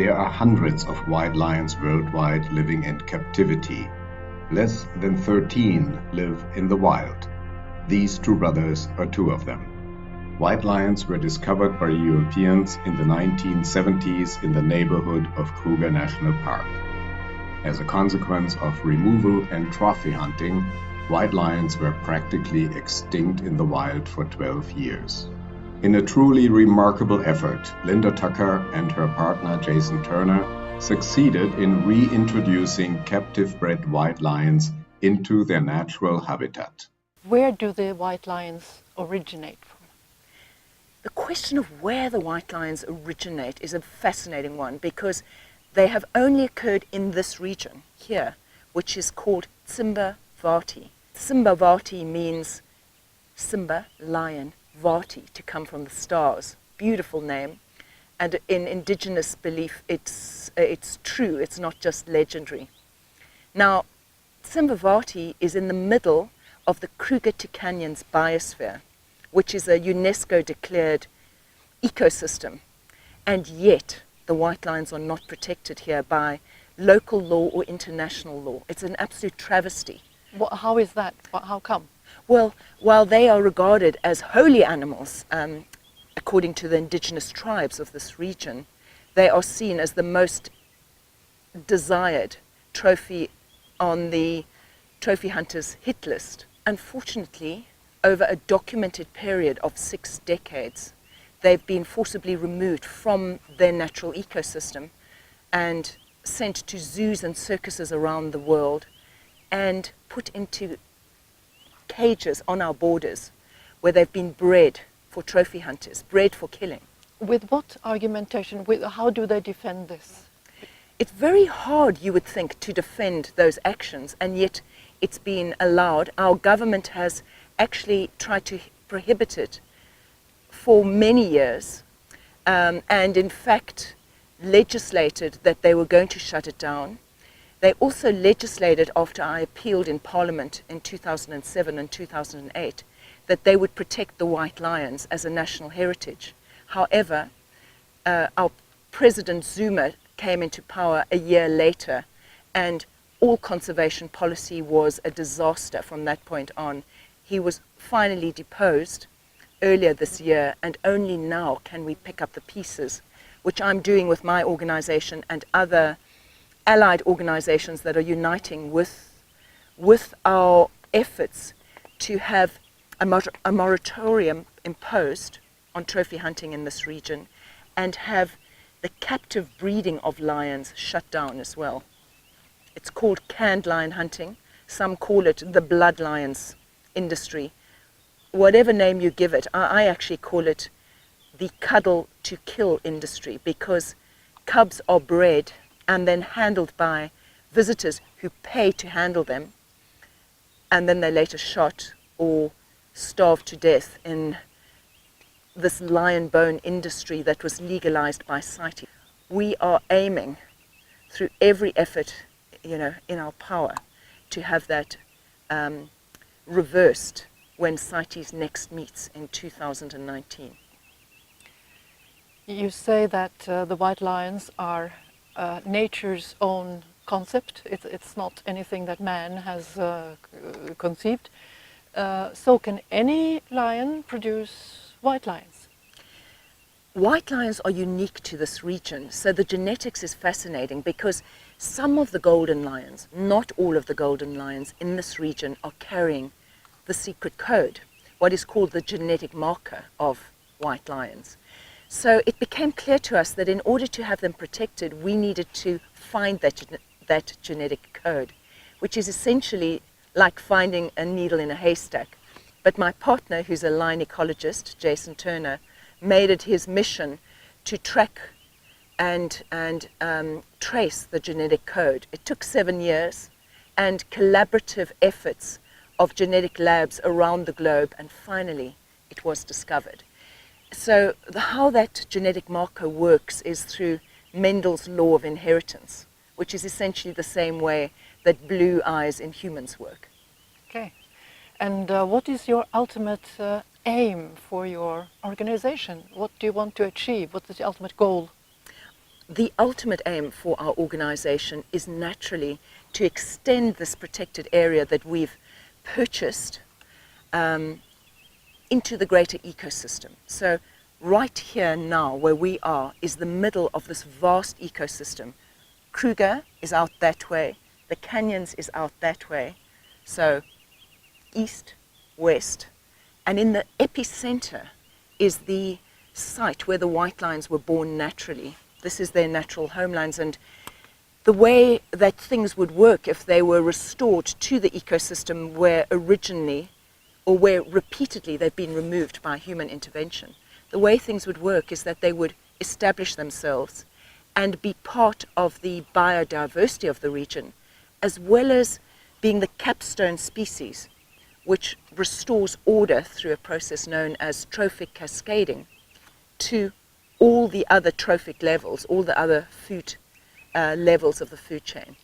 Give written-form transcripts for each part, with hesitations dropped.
There are hundreds of white lions worldwide living in captivity. Less than 13 live in the wild. These two brothers are two of them. White lions were discovered by Europeans in the 1970s in the neighborhood of Kruger National Park. As a consequence of removal and trophy hunting, white lions were practically extinct in the wild for 12 years. In a truly remarkable effort, Linda Tucker and her partner Jason Turner succeeded in reintroducing captive-bred white lions into their natural habitat. Where do the white lions originate from? The question of where the white lions originate is a fascinating one because they have only occurred in this region here, which is called Tsimba Vati. Tsimba Vati means Simba, lion, Vati, to come from the stars. Beautiful name. And in indigenous belief, it's true, it's not just legendary. Now, Tsimba Vati is in the middle of the Kruger Canyon's biosphere, which is a UNESCO declared ecosystem. And yet, the white lions are not protected here by local law or international law. It's an absolute travesty. How is that? How come? Well, while they are regarded as holy animals, according to the indigenous tribes of this region, they are seen as the most desired trophy on the trophy hunters' hit list. Unfortunately, over a documented period of 6 decades, they've been forcibly removed from their natural ecosystem and sent to zoos and circuses around the world and put into cages on our borders where they've been bred for trophy hunters, bred for killing. With what argumentation? How do they defend this? It's very hard, you would think, to defend those actions, and yet it's been allowed. Our government has actually tried to prohibit it for many years, and in fact legislated that they were going to shut it down. They also legislated, after I appealed in Parliament in 2007 and 2008, that they would protect the white lions as a national heritage. However, our President Zuma came into power a year later, and all conservation policy was a disaster from that point on. He was finally deposed earlier this year, and only now can we pick up the pieces, which I'm doing with my organization and other allied organizations that are uniting with our efforts to have a moratorium imposed on trophy hunting in this region and have the captive breeding of lions shut down as well. It's called canned lion hunting. Some call it the blood lions industry. Whatever name you give it, I actually call it the cuddle to kill industry, because cubs are bred and then handled by visitors who pay to handle them, and then they're later shot or starved to death in this lion bone industry that was legalized by CITES. We are aiming through every effort, in our power, to have that reversed when CITES next meets in 2019. You say that the white lions are nature's own concept. It's not anything that man has conceived. So can any lion produce white lions? White lions are unique to this region, so the genetics is fascinating because some of the golden lions, not all of the golden lions in this region, are carrying the secret code, what is called the genetic marker of white lions. So it became clear to us that in order to have them protected, we needed to find that genetic code, which is essentially like finding a needle in a haystack. But my partner, who's a lion ecologist, Jason Turner, made it his mission to track and trace the genetic code. It took 7 years and collaborative efforts of genetic labs around the globe, and finally it was discovered. So how that genetic marker works is through Mendel's law of inheritance, which is essentially the same way that blue eyes in humans work. Okay. And what is your ultimate aim for your organization? What do you want to achieve? What is the ultimate goal? the ultimate aim for our organization is naturally to extend this protected area that we've purchased into the greater ecosystem. So right here now where we are is the middle of this vast ecosystem. Kruger is out that way, the canyons is out that way, so east, west, and in the epicenter is the site where the white lions were born naturally. This is their natural homelands, and the way that things would work if they were restored to the ecosystem where originally, or where repeatedly they've been removed by human intervention, the way things would work is that they would establish themselves and be part of the biodiversity of the region, as well as being the capstone species, which restores order through a process known as trophic cascading to all the other trophic levels, all the other food levels of the food chain.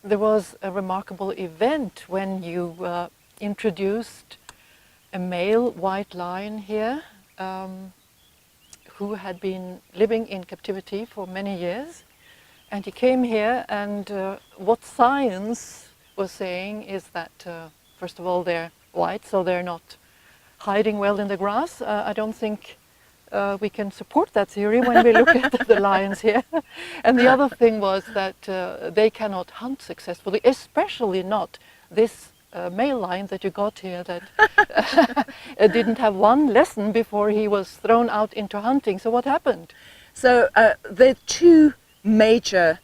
There was a remarkable event when you introduced a male white lion here who had been living in captivity for many years, and he came here, and what science was saying is that first of all they're white, so they're not hiding well in the grass. I don't think we can support that theory when we look at the lions here. And the other thing was that they cannot hunt successfully, especially not this male lion that you got here that didn't have one lesson before he was thrown out into hunting. So what happened? So there are two major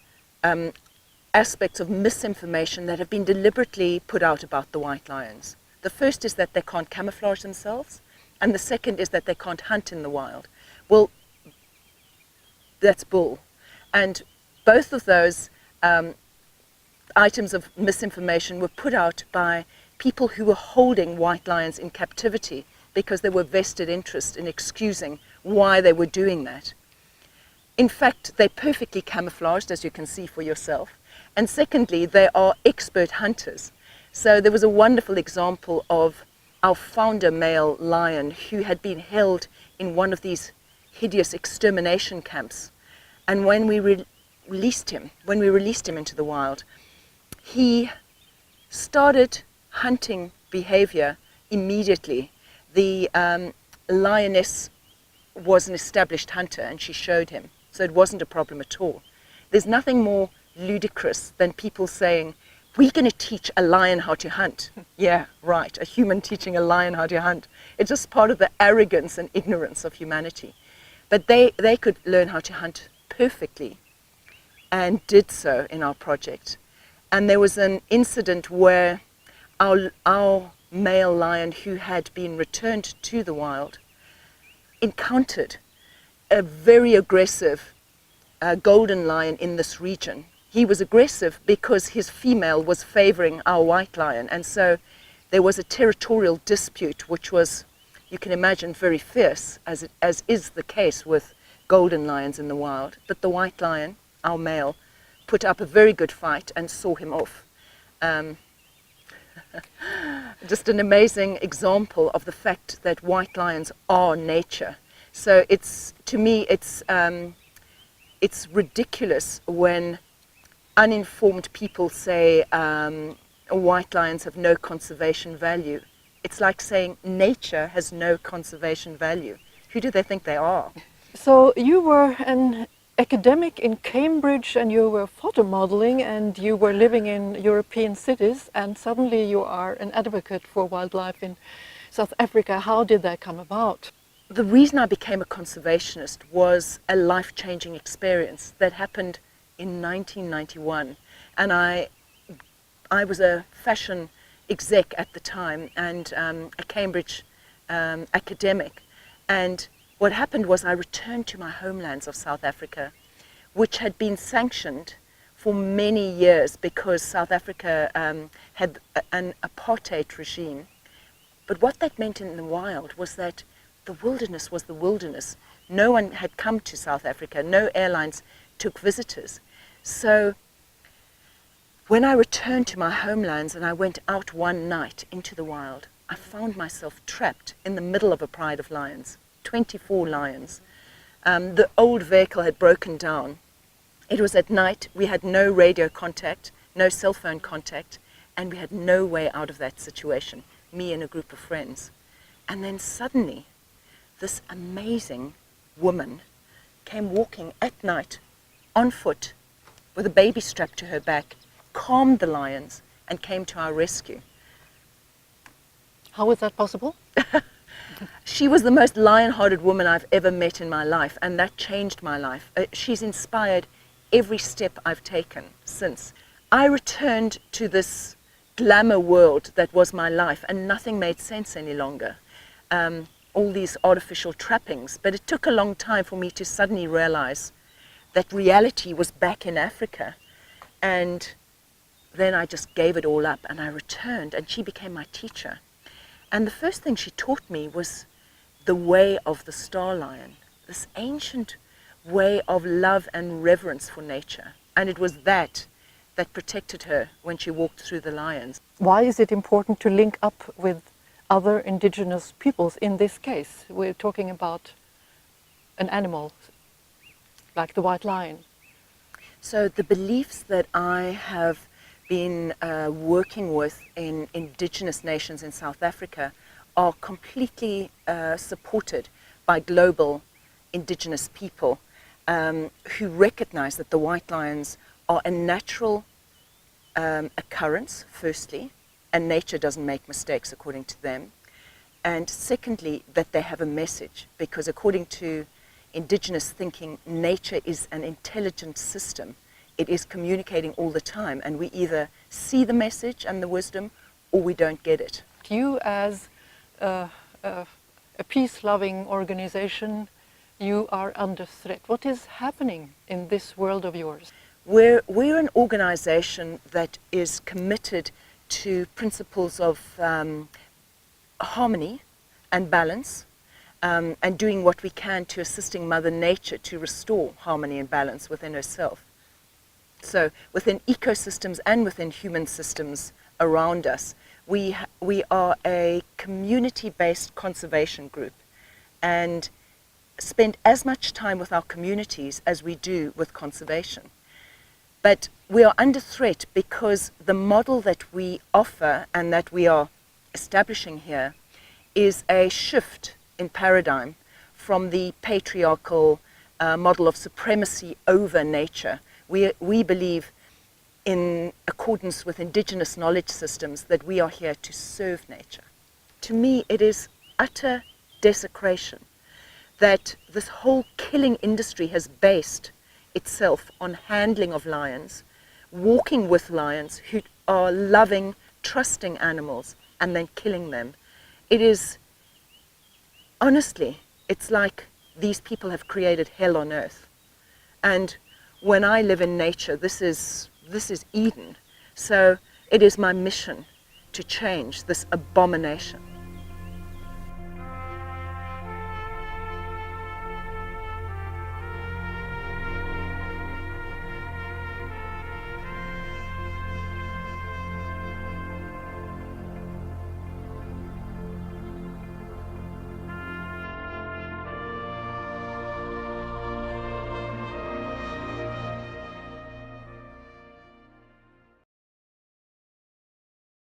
aspects of misinformation that have been deliberately put out about the white lions. The first is that they can't camouflage themselves, and the second is that they can't hunt in the wild. Well, that's bull. And both of those items of misinformation were put out by people who were holding white lions in captivity because there were vested interest in excusing why they were doing that. In fact, they're perfectly camouflaged, as you can see for yourself. And secondly, they are expert hunters. So there was a wonderful example of our founder male lion who had been held in one of these hideous extermination camps. And when we released him into the wild, he started hunting behavior immediately. The lioness was an established hunter, and she showed him. So it wasn't a problem at all. There's nothing more ludicrous than people saying, we're going to teach a lion how to hunt. Yeah, right, a human teaching a lion how to hunt. It's just part of the arrogance and ignorance of humanity. But they could learn how to hunt perfectly, and did so in our project. And there was an incident where our male lion, who had been returned to the wild, encountered a very aggressive golden lion in this region. He was aggressive because his female was favoring our white lion, and so there was a territorial dispute which was, you can imagine, very fierce, as is the case with golden lions in the wild. But the white lion, our male, put up a very good fight and saw him off. Just an amazing example of the fact that white lions are nature. So to me it's ridiculous when uninformed people say white lions have no conservation value. It's like saying nature has no conservation value. Who do they think they are? So you were an academic in Cambridge, and you were photo modeling, and you were living in European cities, and suddenly you are an advocate for wildlife in South Africa. How did that come about? The reason I became a conservationist was a life-changing experience that happened in 1991, and I was a fashion exec at the time, and a Cambridge academic, and what happened was I returned to my homelands of South Africa, which had been sanctioned for many years because South Africa had an apartheid regime. But what that meant in the wild was that the wilderness was the wilderness. No one had come to South Africa, no airlines took visitors. So when I returned to my homelands and I went out one night into the wild, I found myself trapped in the middle of a pride of lions, 24 lions. The old vehicle had broken down, It was at night, we had no radio contact, no cell phone contact, and we had no way out of that situation, me and a group of friends. And then suddenly, this amazing woman came walking at night on foot with a baby strapped to her back, calmed the lions, and came to our rescue. How was that possible? She was the most lion-hearted woman I've ever met in my life, and that changed my life. She's inspired every step I've taken since. I returned to this glamour world that was my life, and nothing made sense any longer. All these artificial trappings, but it took a long time for me to suddenly realize that reality was back in Africa. And then I just gave it all up, and I returned, and she became my teacher. And the first thing she taught me was the way of the star lion, this ancient way of love and reverence for nature. And it was that protected her when she walked through the lions. Why is it important to link up with other indigenous peoples? In this case, we're talking about an animal like the white lion. So the beliefs that I have been working with in indigenous nations in South Africa are completely supported by global indigenous people who recognize that the white lions are a natural occurrence, firstly, and nature doesn't make mistakes according to them. And secondly, that they have a message, because according to indigenous thinking, nature is an intelligent system. It is communicating all the time, and we either see the message and the wisdom or we don't get it. You, as a peace-loving organization, you are under threat. What is happening in this world of yours? We're an organization that is committed to principles of harmony and balance, and doing what we can to assisting Mother Nature to restore harmony and balance within herself. So within ecosystems and within human systems around us, we are a community-based conservation group and spend as much time with our communities as we do with conservation. But we are under threat because the model that we offer and that we are establishing here is a shift in paradigm from the patriarchal model of supremacy over nature. We believe, in accordance with indigenous knowledge systems, that we are here to serve nature. To me, it is utter desecration that this whole killing industry has based itself on handling of lions, walking with lions who are loving, trusting animals, and then killing them. It is, honestly, it's like these people have created hell on earth. And when I live in nature, this is Eden. So it is my mission to change this abomination.